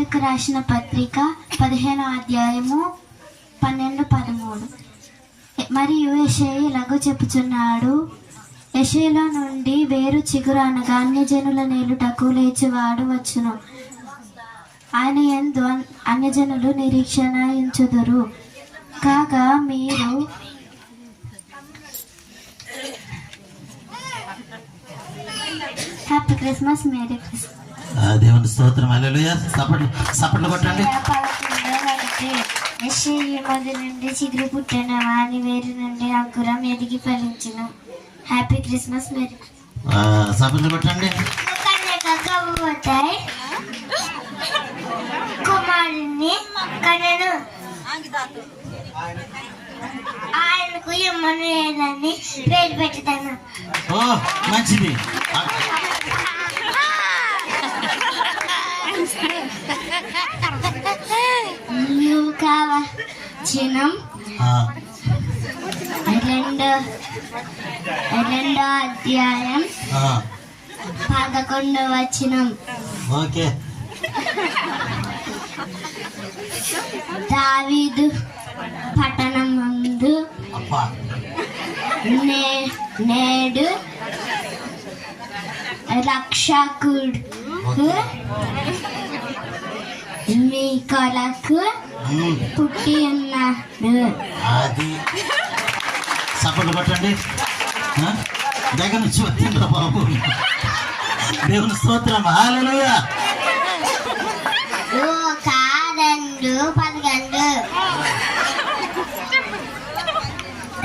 హెబ్రీలకు రాసిన పత్రిక 15వ అధ్యాయము 12-13. మరియు యెషయా ఇలాగూ చెప్పుచున్నాడు, యెషయాలో నుండి వేరు చిగురు అనగా అన్యజనుల నేలుటకు లేచివాడు వచ్చును. ఆయన యందు అన్యజనులు నిరీక్షణ ఉంచుదురు. కాగా మీరు హ్యాపీ క్రిస్మస్, మేరీ క్రిస్మస్. దేవుని స్తోత్రం. హల్లెలూయా. సపట్లు కొట్టండి. యెషయా మొదలు నుండి చిగురు పుట్టిన వాని వేరు నుండి అంకురం ఎదిగి ఫలించును. హ్యాపీ క్రిస్మస్, మేరీ సపట్లు కొట్టండి. కుమారుని కనను, ఆయనకు ఇమ్మనుయేలని పేరు పెట్టుతాను. ఓ మంచిది. చినం 2వ అధ్యాయం 11వ వచనం. ఓకే. దావీదు పట్టణమందు నేడు రక్షకుడు మీ కొరకు పుట్టి ఉన్నాడు. అది సపట్లు కొట్టండి. దగ్గర నుంచి వచ్చిండ్రా బాబు. దేవుని స్తోత్రం. హల్లెలూయా.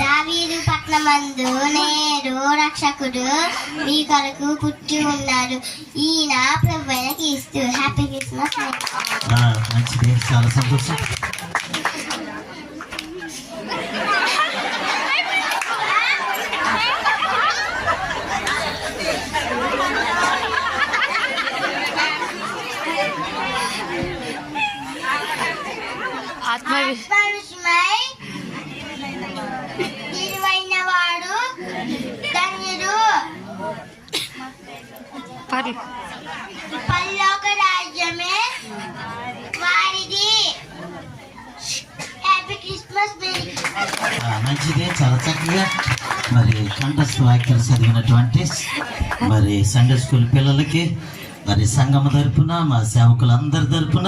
దావీదు పట్టణమందు నేడు రక్షకుడు మీ కొరకు పుట్టి ఉన్నాడు. ఈయన ప్రభువైన క్రీస్తు. Happy Christmas. మంచిది. చాలా సంతోషం. ఆత్మవిశ్వాసమై నిలువైన వాడు ధన్యుడు, పరలోక రాజ్యమే వారిది. Happy Christmas. మంచిది. చాలా చక్కగా మరి కంఠస్థ వాక్యాలు చదివినటువంటి మరి సండే స్కూల్ పిల్లలకి మరి సంఘం తరపున మా సేవకులందరి తరపున